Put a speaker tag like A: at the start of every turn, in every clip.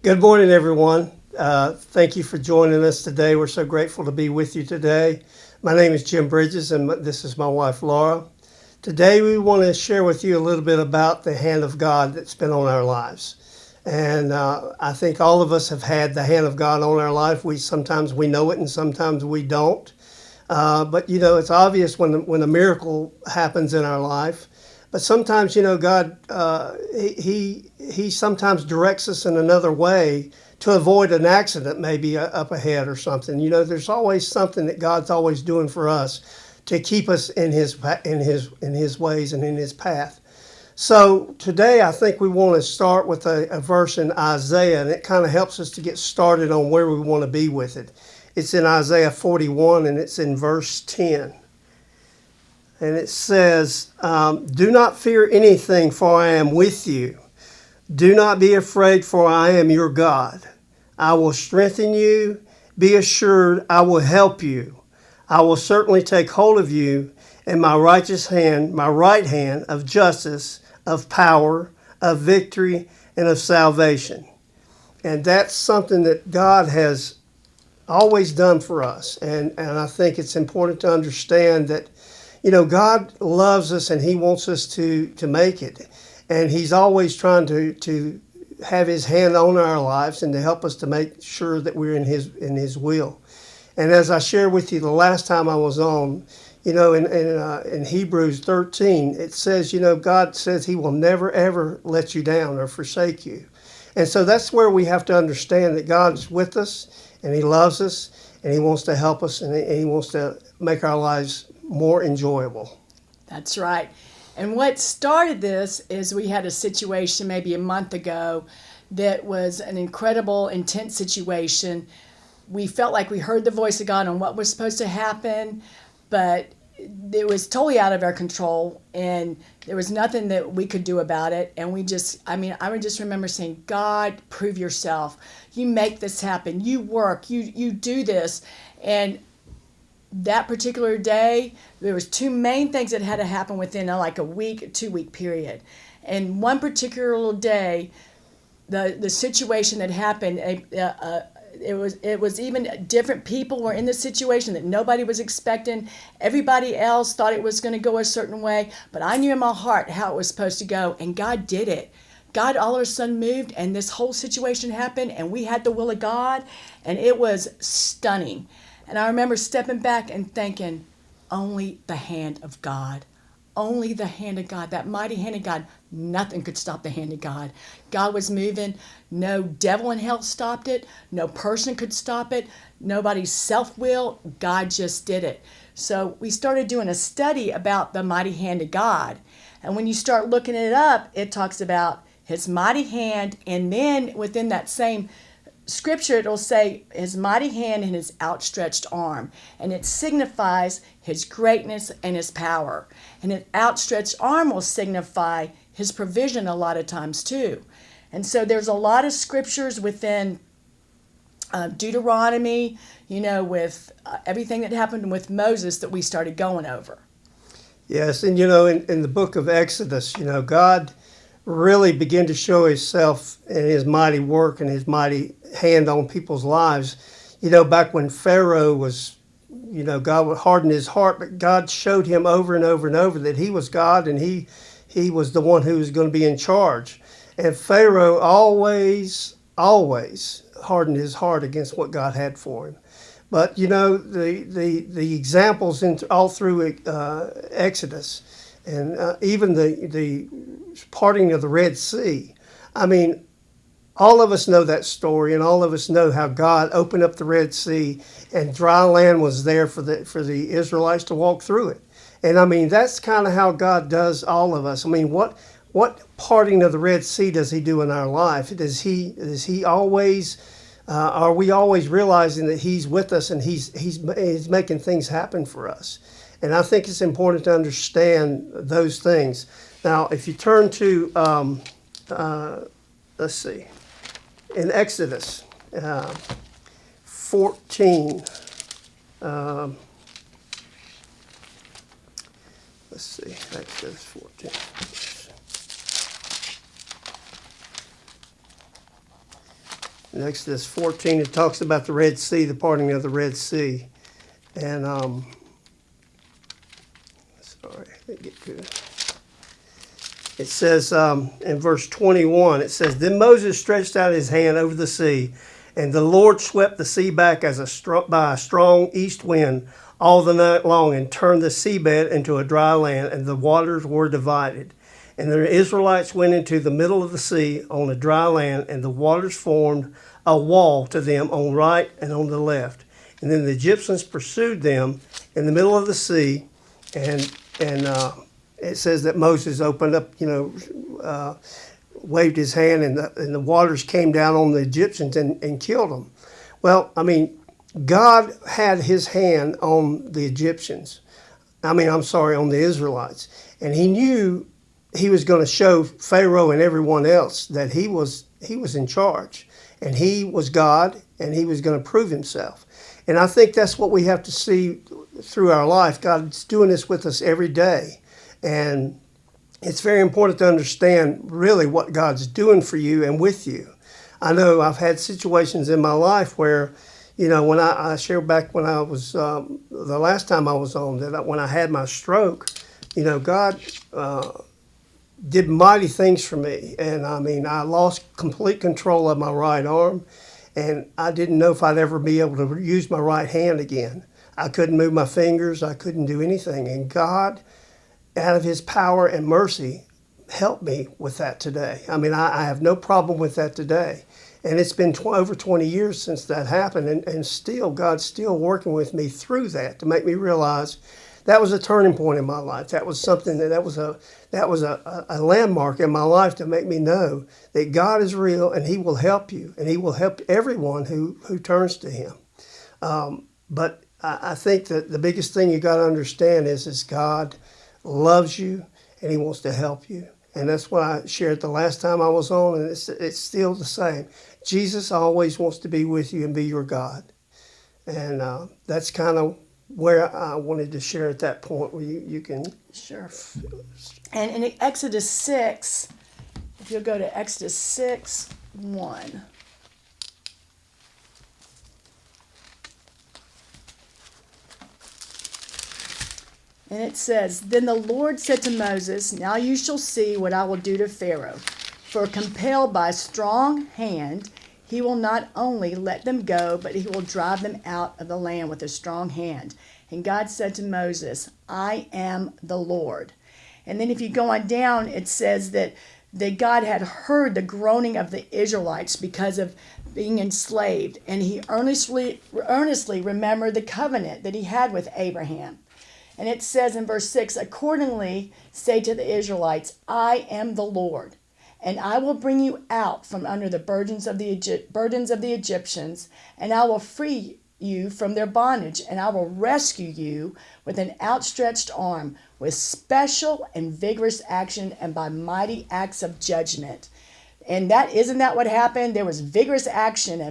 A: Good morning, everyone. Thank you for joining us today. We're so grateful to be with you today. My name is Jim Bridges, and this is my wife, Laura. Today, we want to share with you a little bit about the hand of God that's been on our lives. And I think all of us have had the hand of God on our life. Sometimes we know it, and sometimes we don't. But it's obvious when a miracle happens in our life. But sometimes, God, he sometimes directs us in another way to avoid an accident, maybe up ahead or something. There's always something that God's always doing for us to keep us in His ways and in His path. So today, I think we want to start with a verse in Isaiah, and it kind of helps us to get started on where we want to be with it. It's in Isaiah 41, and it's in verse 10. And it says, do not fear anything, for I am with you. Do not be afraid, for I am your God. I will strengthen you. Be assured, I will help you. I will certainly take hold of you in my righteous hand, my right hand of justice, of power, of victory, and of salvation. And that's something that God has always done for us. And I think it's important to understand that God loves us and He wants us to make it. And He's always trying to have His hand on our lives and to help us to make sure that we're in His will. And as I shared with you the last time I was on, in Hebrews 13, it says, God says He will never, ever let you down or forsake you. And so that's where we have to understand that God's with us and He loves us and He wants to help us and He wants to make our lives more enjoyable.
B: That's right. And what started this is we had a situation maybe a month ago that was an incredible, intense situation. We felt like we heard the voice of God on what was supposed to happen, but it was totally out of our control, and there was nothing that we could do about it. And I would just remember saying, God, prove yourself. You make this happen. You work. You do this. And that particular day, there was two main things that had to happen within like a week, 2-week period. And one particular day, the situation that happened, it was even different people were in the situation that nobody was expecting. Everybody else thought it was going to go a certain way, but I knew in my heart how it was supposed to go, and God did it. God all of a sudden moved, and this whole situation happened, and we had the will of God, and it was stunning. And I remember stepping back and thinking, only the hand of God. Only the hand of God, that mighty hand of God. Nothing could stop the hand of God. God was moving. No devil in hell stopped it. No person could stop it. Nobody's self-will. God just did it. So we started doing a study about the mighty hand of God. And when you start looking it up, it talks about His mighty hand, and then within that same Scripture, it'll say His mighty hand and His outstretched arm, and it signifies His greatness and His power. And His outstretched arm will signify His provision a lot of times too. And so there's a lot of scriptures within Deuteronomy, with everything that happened with Moses that we started going over.
A: Yes, and in the book of Exodus, God really began to show Himself and His mighty work and His mighty hand on people's lives. Back when Pharaoh was, God would harden his heart, but God showed him over and over and over that He was God and He was the one who was going to be in charge. And Pharaoh always hardened his heart against what God had for him. But the examples all through Exodus, and even the parting of the Red Sea. I mean, all of us know that story, and all of us know how God opened up the Red Sea, and dry land was there for the Israelites to walk through it. And I mean, that's kind of how God does all of us. I mean, what parting of the Red Sea does He do in our life? Does He always? Are we always realizing that He's with us and He's making things happen for us? And I think it's important to understand those things. Now, if you turn to, let's see, in Exodus 14, let's see, Exodus 14. In Exodus 14, it talks about the Red Sea, the parting of the Red Sea. And, sorry, let me get to it. It says in verse 21, it says, Then Moses stretched out his hand over the sea, and the Lord swept the sea back by a strong east wind all the night long, and turned the seabed into a dry land, and the waters were divided. And the Israelites went into the middle of the sea on a dry land, and the waters formed a wall to them on right and on the left. And then the Egyptians pursued them in the middle of the sea, and it says that Moses opened up, waved his hand, and the waters came down on the Egyptians and killed them. Well, I mean, God had his hand on the Egyptians. On the Israelites. And he knew he was going to show Pharaoh and everyone else that he was in charge. And he was God, and he was going to prove himself. And I think that's what we have to see through our life. God's doing this with us every day. And it's very important to understand really what God's doing for you and with you. I know I've had situations in my life where, when I shared back when I was, the last time I was on, that when I had my stroke, God did mighty things for me. And I lost complete control of my right arm, and I didn't know if I'd ever be able to use my right hand again. I couldn't move my fingers. I couldn't do anything. And God, out of his power and mercy, helped me with that today. I have no problem with that today. And it's been over 20 years since that happened, and still, God's still working with me through that to make me realize that was a turning point in my life. That was something that was a landmark in my life to make me know that God is real, and he will help you, and he will help everyone who turns to him. But I think that the biggest thing you got to understand is God loves you, and he wants to help you. And that's what I shared the last time I was on, and it's still the same. Jesus always wants to be with you and be your God. And that's kind of where I wanted to share at that point where you can...
B: Sure. And in Exodus 6, if you'll go to Exodus 6:1. And it says, Then the Lord said to Moses, Now you shall see what I will do to Pharaoh. For compelled by a strong hand, he will not only let them go, but he will drive them out of the land with a strong hand. And God said to Moses, I am the Lord. And then if you go on down, it says that God had heard the groaning of the Israelites because of being enslaved. And he earnestly remembered the covenant that he had with Abraham. And it says in verse 6, Accordingly say to the Israelites, I am the Lord, and I will bring you out from under the burdens of the Egyptians, and I will free you from their bondage, and I will rescue you with an outstretched arm, with special and vigorous action, and by mighty acts of judgment. And isn't that what happened? There was vigorous action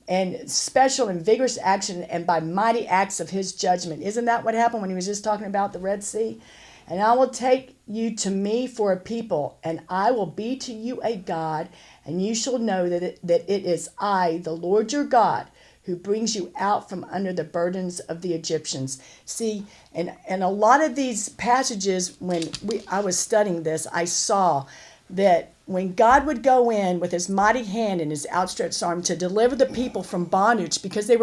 B: and special and vigorous action, and by mighty acts of his judgment. Isn't that what happened when he was just talking about the Red Sea? And I will take you to me for a people, and I will be to you a God, and you shall know that it is I, the Lord your God, who brings you out from under the burdens of the Egyptians. See, and a lot of these passages, when I was studying this, I saw that when God would go in with his mighty hand and his outstretched arm to deliver the people from bondage, because they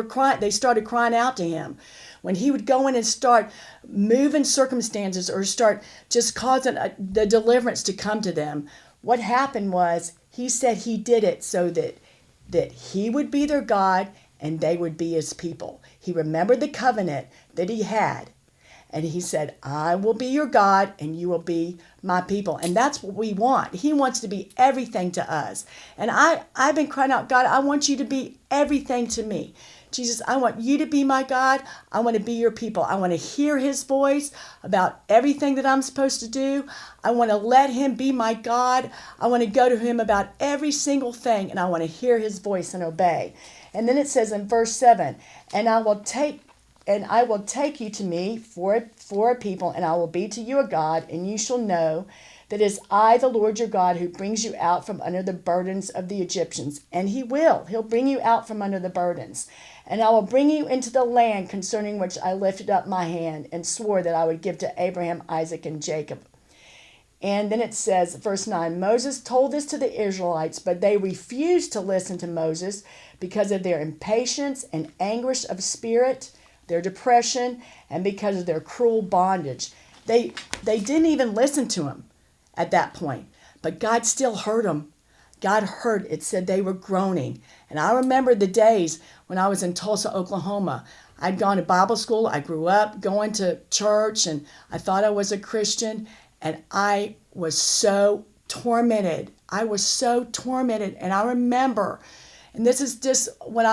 B: started crying out to him. When he would go in and start moving circumstances or start just causing the deliverance to come to them, what happened was he said he did it so that he would be their God and they would be his people. He remembered the covenant that he had. And he said, I will be your God and you will be my people. And that's what we want. He wants to be everything to us. And I've been crying out, God, I want you to be everything to me. Jesus, I want you to be my God. I want to be your people. I want to hear his voice about everything that I'm supposed to do. I want to let him be my God. I want to go to him about every single thing. And I want to hear his voice and obey. And then it says in verse 7, and I will take you to me for a people, and I will be to you a God, and you shall know that it is I, the Lord your God, who brings you out from under the burdens of the Egyptians. And he will. He'll bring you out from under the burdens. And I will bring you into the land concerning which I lifted up my hand and swore that I would give to Abraham, Isaac, and Jacob. And then it says, verse 9, Moses told this to the Israelites, but they refused to listen to Moses because of their impatience and anguish of spirit, their depression, and because of their cruel bondage. They didn't even listen to him at that point, but God still heard them. God heard, it said they were groaning. And I remember the days when I was in Tulsa, Oklahoma. I'd gone to Bible school. I grew up going to church, and I thought I was a Christian. And I was so tormented. I was so tormented. And I remember, and this is just what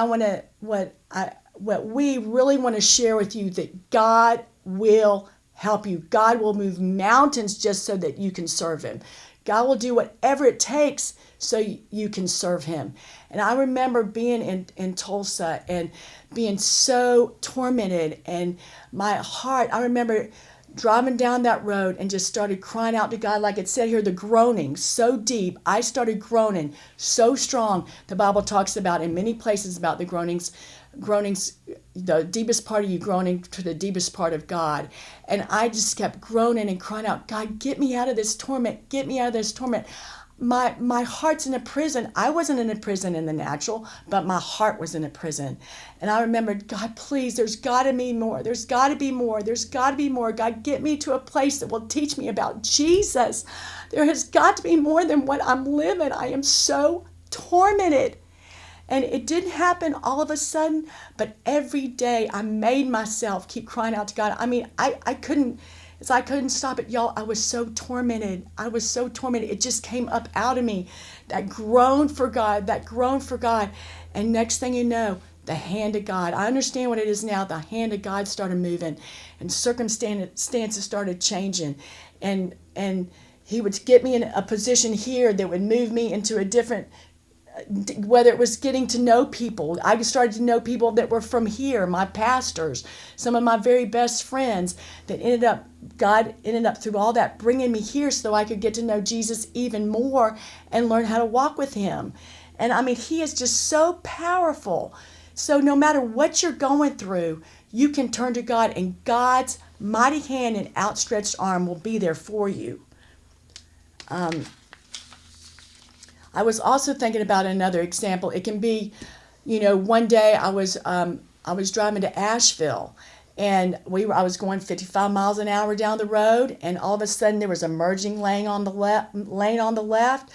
B: we really want to share with you, that God will help you. God will move mountains just so that you can serve him. God will do whatever it takes so you can serve him. And I remember being in Tulsa and being so tormented, and my heart, I remember driving down that road and just started crying out to God. Like it said here, the groaning so deep. I started groaning so strong. The Bible talks about in many places about the groanings, the deepest part of you groaning to the deepest part of God. And I just kept groaning and crying out, God, get me out of this torment. Get me out of this torment. My heart's in a prison. I wasn't in a prison in the natural, but my heart was in a prison. And I remembered, God, please, there's got to be more. There's got to be more. There's got to be more. God, get me to a place that will teach me about Jesus. There has got to be more than what I'm living. I am so tormented. And it didn't happen all of a sudden, but every day I made myself keep crying out to God. I mean, I couldn't stop it, y'all. I was so tormented. It just came up out of me. That groan for God. And next thing you know, the hand of God. I understand what it is now. The hand of God started moving, and circumstances started changing. And he would get me in a position here that would move me into a different, whether it was getting to know people. I started to know people that were from here, my pastors, some of my very best friends, that God ended up through all that bringing me here so I could get to know Jesus even more and learn how to walk with him. And I mean, he is just so powerful. So no matter what you're going through, you can turn to God, and God's mighty hand and outstretched arm will be there for you. I was also thinking about another example. It can be, one day I was driving to Asheville, and I was going 55 miles an hour down the road, and all of a sudden there was a merging lane on the left,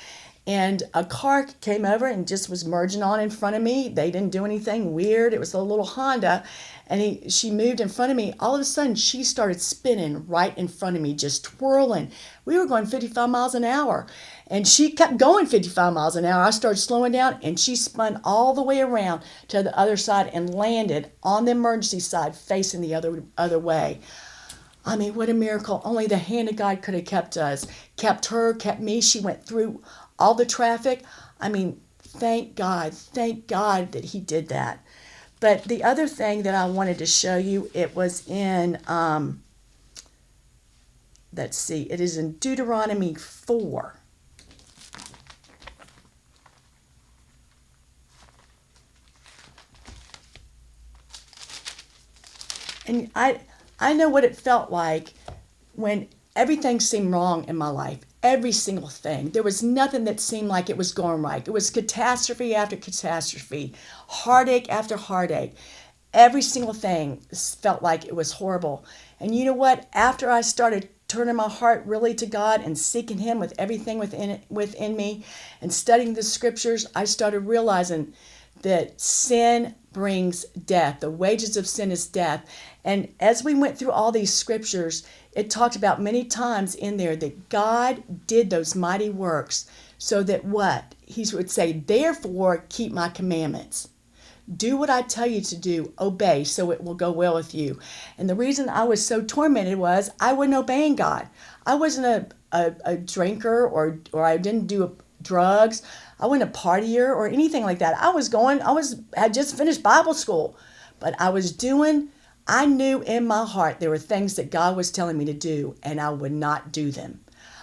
B: and a car came over and just was merging on in front of me. They didn't do anything weird. It was a little Honda, and she moved in front of me. All of a sudden, she started spinning right in front of me, just twirling. We were going 55 miles an hour, and she kept going 55 miles an hour. I started slowing down, and she spun all the way around to the other side and landed on the emergency side, facing the other way. I mean, what a miracle. Only the hand of God could have kept us, kept her, kept me. She went through all the traffic. I mean, thank God that he did that. But the other thing that I wanted to show you, it was in, it is in Deuteronomy 4. And I know what it felt like when everything seemed wrong in my life. Every single thing. There was nothing that seemed like it was going right. It was catastrophe after catastrophe, heartache after heartache. Every single thing felt like it was horrible. And you know what? After I started turning my heart really to God and seeking him with everything within me and studying the scriptures, I started realizing that sin brings death. The wages of sin is death. And as we went through all these scriptures, it talked about many times in there that God did those mighty works so that what? He would say, therefore, keep my commandments. Do what I tell you to do. Obey, so it will go well with you. And the reason I was so tormented was I wasn't obeying God. I wasn't a drinker or I didn't do drugs. I wasn't a partier or anything like that. I just finished Bible school, but I knew in my heart there were things that God was telling me to do, and I would not do them.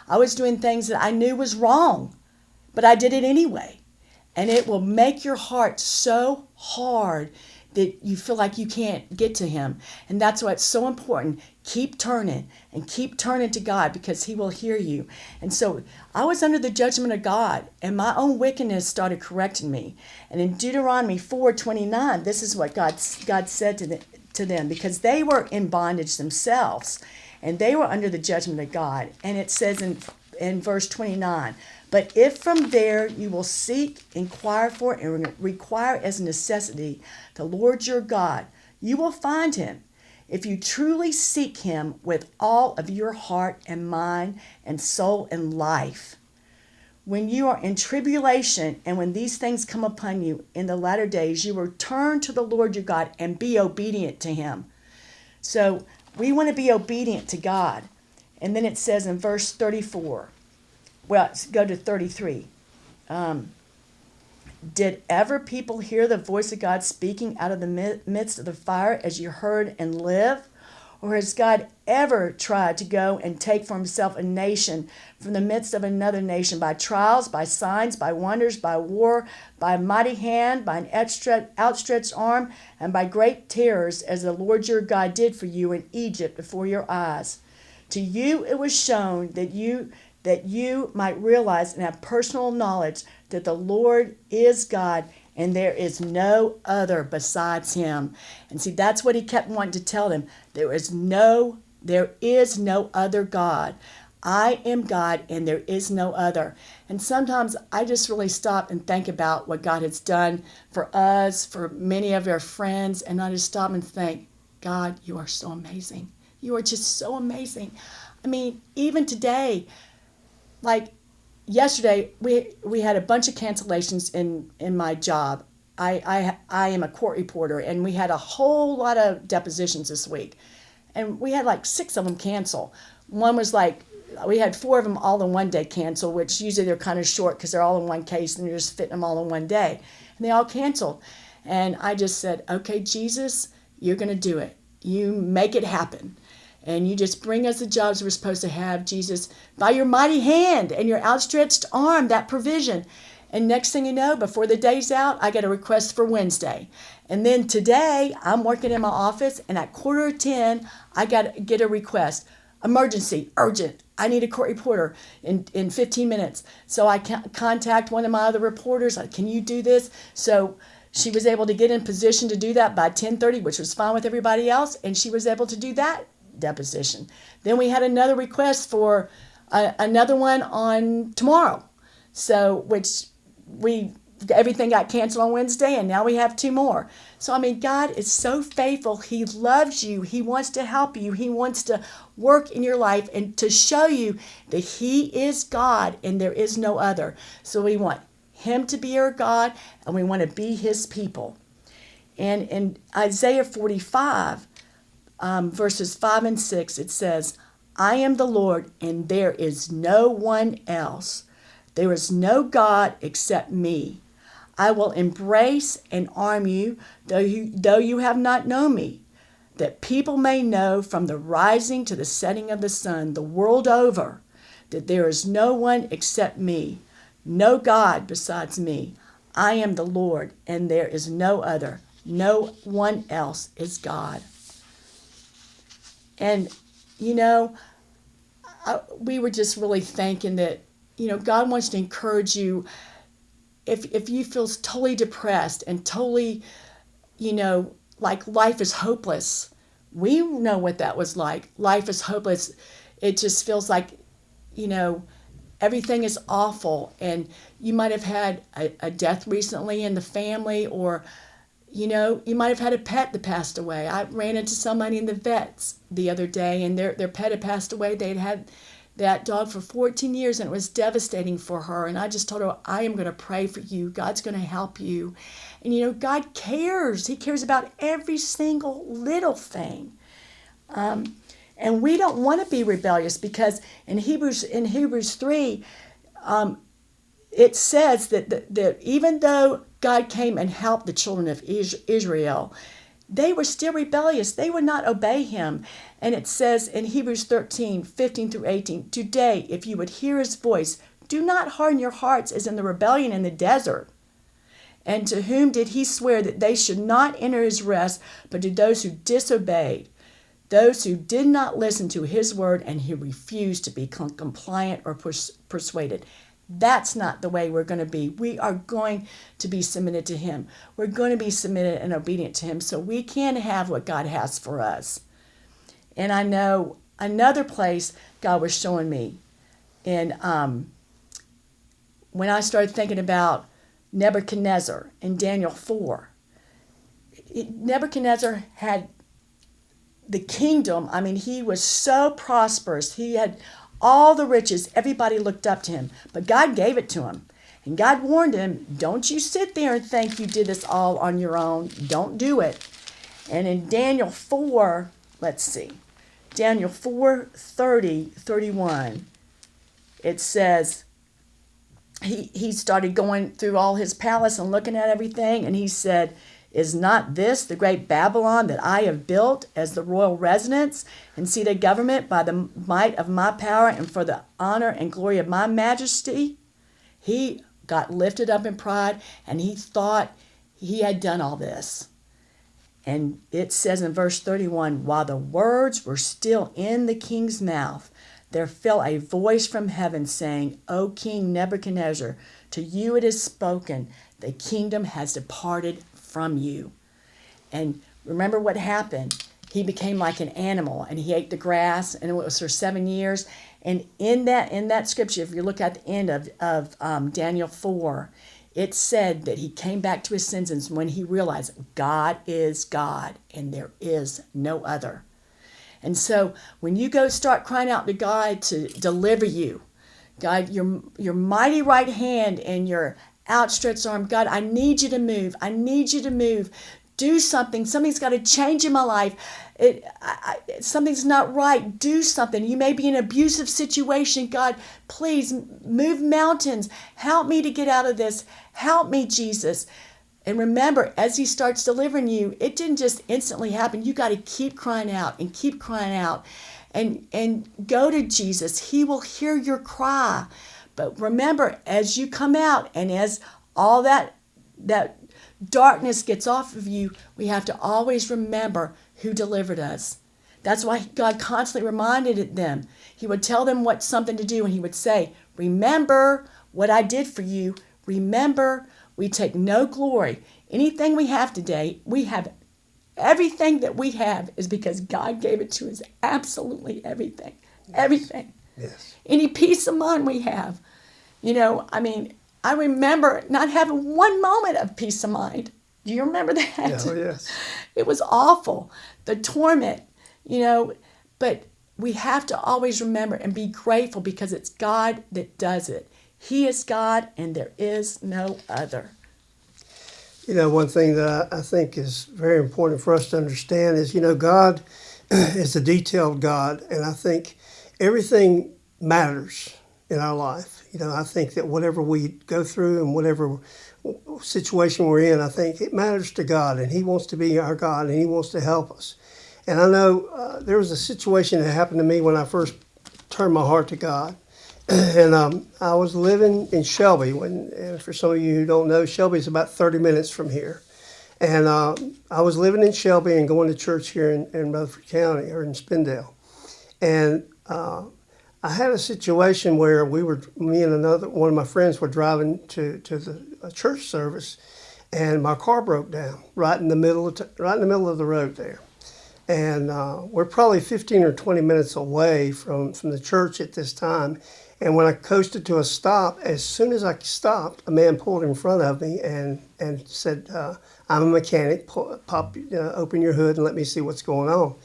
B: I was doing things that I knew was wrong, but I did it anyway. And it will make your heart so hard that you feel like you can't get to him. And that's why it's so important. Keep turning and keep turning to God, because he will hear you. And so I was under the judgment of God, and my own wickedness started correcting me. And in Deuteronomy 4:29, this is what God said to them, because they were in bondage themselves, and they were under the judgment of God. And it says in verse 29, but if from there you will seek, inquire for, and require as a necessity the Lord your God, you will find him, if you truly seek him with all of your heart and mind and soul and life. When you are in tribulation and when these things come upon you in the latter days, you will turn to the Lord your God and be obedient to him. So we want to be obedient to God. And then it says in verse 34, well, let's go to 33. Did ever people hear the voice of God speaking out of the midst of the fire as you heard and live? Or has God ever tried to go and take for himself a nation from the midst of another nation by trials, by signs, by wonders, by war, by a mighty hand, by an outstretched arm, and by great terrors, as the Lord your God did for you in Egypt before your eyes? To you it was shown that you might realize and have personal knowledge that the Lord is God, and there is no other besides him. And see, that's what he kept wanting to tell them. There is no other God. I am God, and there is no other. And sometimes I just really stop and think about what God has done for us, for many of our friends, and I just stop and think, God, you are so amazing. You are just so amazing. I mean, even today, like yesterday, we had a bunch of cancellations in my job. I am a court reporter, and we had a whole lot of depositions this week. And we had like 6 of them cancel. One was like, we had 4 of them all in one day cancel, which usually they're kind of short because they're all in one case and you're just fitting them all in one day. And they all canceled. And I just said, okay, Jesus, you're going to do it. You make it happen. And you just bring us the jobs we're supposed to have, Jesus, by your mighty hand and your outstretched arm, that provision. And next thing you know, before the day's out, I get a request for Wednesday. And then today, I'm working in my office, and at 9:45, I get a request. Emergency, urgent. I need a court reporter in 15 minutes. So I contact one of my other reporters. Like, can you do this? So she was able to get in position to do that by 10:30, which was fine with everybody else. And she was able to do that deposition. Then we had another request for another one on tomorrow. So, everything got canceled on Wednesday, and now we have 2 more. So, I mean, God is so faithful. He loves you. He wants to help you. He wants to work in your life and to show you that he is God and there is no other. So we want him to be our God, and we want to be his people. And in Isaiah 45, verses 5 and 6, it says, I am the Lord, and there is no one else. There is no God except me. I will embrace and arm you, though you have not known me, that people may know from the rising to the setting of the sun, the world over, that there is no one except me, no God besides me. I am the Lord, and there is no other. No one else is God. And, we were just really thinking that, God wants to encourage you. If you feel totally depressed and totally, like life is hopeless, we know what that was like. Life is hopeless. It just feels like, everything is awful. And you might have had a death recently in the family, or, you might have had a pet that passed away. I ran into somebody in the vets the other day, and their pet had passed away. They'd had that dog for 14 years, and it was devastating for her. And I just told her, I am going to pray for you. God's going to help you. And, God cares. He cares about every single little thing. And we don't want to be rebellious, because in Hebrews 3, it says that even though God came and helped the children of Israel, they were still rebellious. They would not obey him. And it says in Hebrews 13:15-18, today, if you would hear his voice, do not harden your hearts as in the rebellion in the desert. And to whom did he swear that they should not enter his rest, but to those who disobeyed, those who did not listen to his word, and who refused to be compliant or persuaded. That's not the way we're going to be. We are going to be submitted to him. We're going to be submitted and obedient to him so we can have what God has for us. And I know another place God was showing me. And when I started thinking about Nebuchadnezzar in Daniel 4, Nebuchadnezzar had the kingdom. I mean, he was so prosperous. He had all the riches. Everybody looked up to him. But God gave it to him. And God warned him, don't you sit there and think you did this all on your own. Don't do it. And in Daniel 4, let's see, Daniel 4:30-31, it says, he started going through all his palace and looking at everything, and he said, is not this the great Babylon that I have built as the royal residence and seat of government by the might of my power and for the honor and glory of my majesty? He got lifted up in pride, and he thought he had done all this. And it says in verse 31, while the words were still in the king's mouth, there fell a voice from heaven saying, O King Nebuchadnezzar, to you it is spoken, the kingdom has departed from you. And remember what happened. He became like an animal, and he ate the grass, and it was for 7 years. And in that scripture, if you look at the end of Daniel 4, it said that he came back to his senses when he realized God is God, and there is no other. And so when you go start crying out to God to deliver you, God, your mighty right hand and your outstretched arm, God, I need you to move. I need you to move. Do something. Something's got to change in my life. Something's not right. Do something. You may be in an abusive situation. God, please move mountains. Help me to get out of this. Help me, Jesus. And remember, as he starts delivering you, it didn't just instantly happen. You got to keep crying out and keep crying out and go to Jesus. He will hear your cry. But remember, as you come out and as all that darkness gets off of you, we have to always remember who delivered us. That's why God constantly reminded them. He would tell them what something to do, and he would say, remember what I did for you. Remember, we take no glory. Anything we have today, we have everything that we have is because God gave it to us. Absolutely everything. Yes. Everything.
A: Yes.
B: Any peace of mind we have. I remember not having one moment of peace of mind. Do you remember that?
A: Oh, yes.
B: It was awful. The torment, but we have to always remember and be grateful because it's God that does it. He is God, and there is no other.
A: One thing that I think is very important for us to understand is, God is a detailed God, and I think everything matters in our life. I think that whatever we go through and whatever situation we're in, I think it matters to God, and he wants to be our God, and he wants to help us. And I know there was a situation that happened to me when I first turned my heart to God. And I was living in Shelby. And for some of you who don't know, Shelby is about 30 minutes from here. And I was living in Shelby and going to church here in Rutherford County, or in Spindale. And I had a situation where me and one of my friends were driving to the church service, and my car broke down right in the middle of the road there. And we're probably 15 or 20 minutes away from the church at this time. And when I coasted to a stop, as soon as I stopped, a man pulled in front of me and said, I'm a mechanic, open your hood and let me see what's going on.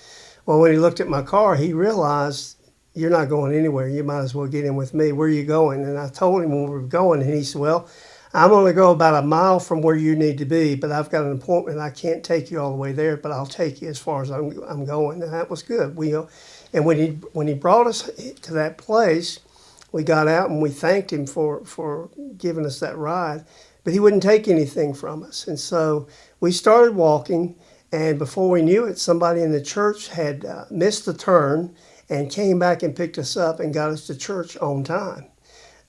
A: Well, when he looked at my car, he realized, you're not going anywhere. You might as well get in with me. Where are you going? And I told him where we were going, and he said, well, I'm going to go about a mile from where you need to be, but I've got an appointment. I can't take you all the way there, but I'll take you as far as I'm going. And that was good. And when he brought us to that place, we got out and we thanked him for giving us that ride, but he wouldn't take anything from us. And so we started walking, And before we knew it, somebody in the church had missed the turn and came back and picked us up and got us to church on time.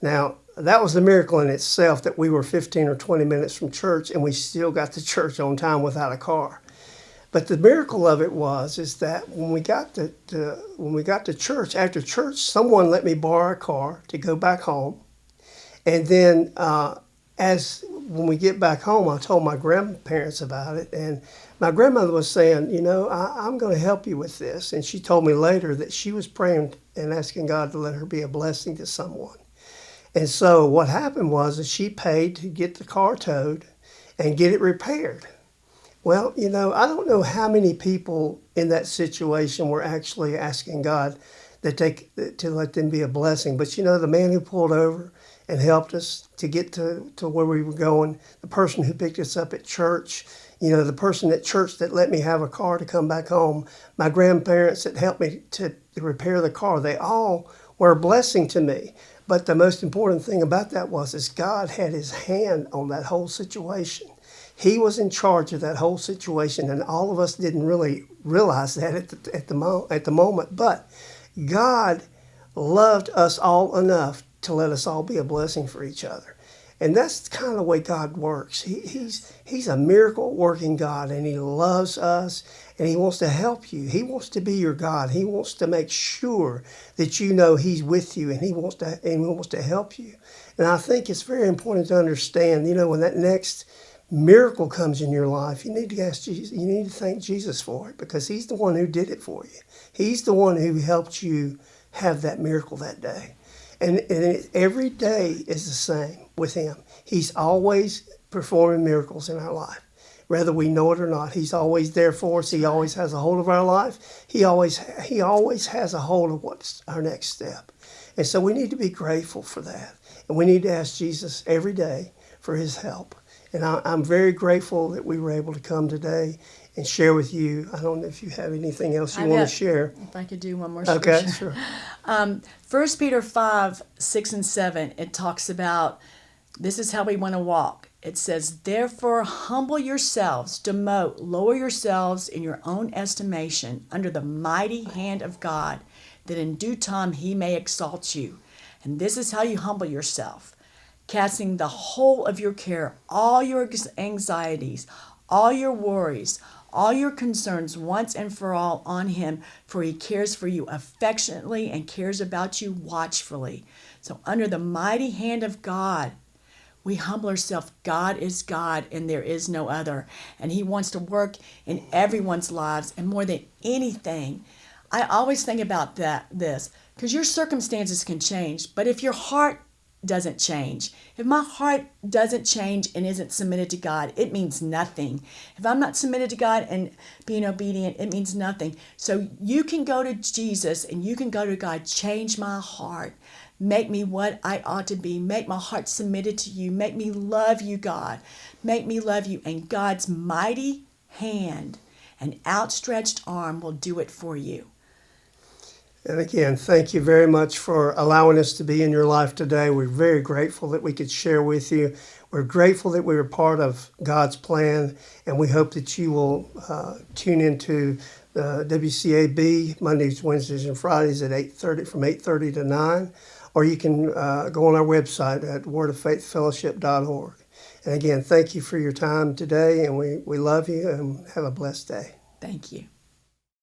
A: Now, that was a miracle in itself that we were 15 or 20 minutes from church and we still got to church on time without a car. But the miracle of it is that when we got to church, after church, someone let me borrow a car to go back home. And then when we get back home, I told my grandparents about it. And my grandmother was saying, I'm going to help you with this. And she told me later that she was praying and asking God to let her be a blessing to someone. And so what happened was that she paid to get the car towed and get it repaired. Well, I don't know how many people in that situation were actually asking God to let them be a blessing. But the man who pulled over and helped us to get to where we were going, the person who picked us up at church, the person at church that let me have a car to come back home, my grandparents that helped me to repair the car, they all were a blessing to me. But the most important thing about that is God had his hand on that whole situation. He was in charge of that whole situation, and all of us didn't really realize that at the moment. But God loved us all enough to let us all be a blessing for each other. And that's kind of the way God works. He's a miracle working God, and he loves us, and he wants to help you. He wants to be your God. He wants to make sure that he's with you, and he wants to help you. And I think it's very important to understand, when that next miracle comes in your life, you need to ask Jesus. You need to thank Jesus for it, because he's the one who did it for you. He's the one who helped you have that miracle that day. And every day is the same with him. He's always performing miracles in our life. Whether we know it or not, he's always there for us. He always has a hold of our life. He always has a hold of what's our next step. And so we need to be grateful for that. And we need to ask Jesus every day for his help. And I'm very grateful that we were able to come today and share with you. I don't know if you have anything else you want to share.
B: If I could do one more scripture.
A: Okay, sure.
B: 1 Peter 5, 6 and 7, it talks about, this is how we want to walk. It says, therefore, humble yourselves, demote, lower yourselves in your own estimation under the mighty hand of God, that in due time he may exalt you. And this is how you humble yourself, casting the whole of your care, all your anxieties, all your worries, all your concerns once and for all on him, for he cares for you affectionately and cares about you watchfully. So under the mighty hand of God, we humble ourselves. God is God and there is no other. And he wants to work in everyone's lives. And more than anything, I always think about this, because your circumstances can change. But if your heart doesn't change, if my heart doesn't change and isn't submitted to God, it means nothing. If I'm not submitted to God and being obedient, it means nothing. So you can go to Jesus and you can go to God, change my heart. Make me what I ought to be. Make my heart submitted to you. Make me love you, God. Make me love you. And God's mighty hand and outstretched arm will do it for you.
A: And again, thank you very much for allowing us to be in your life today. We're very grateful that we could share with you. We're grateful that we were part of God's plan, and we hope that you will tune into the WCAB Mondays, Wednesdays, and Fridays at 8:30 from 8:30 to 9, or you can go on our website at wordoffaithfellowship.org. And again, thank you for your time today, and we love you, and have a blessed day.
B: Thank you.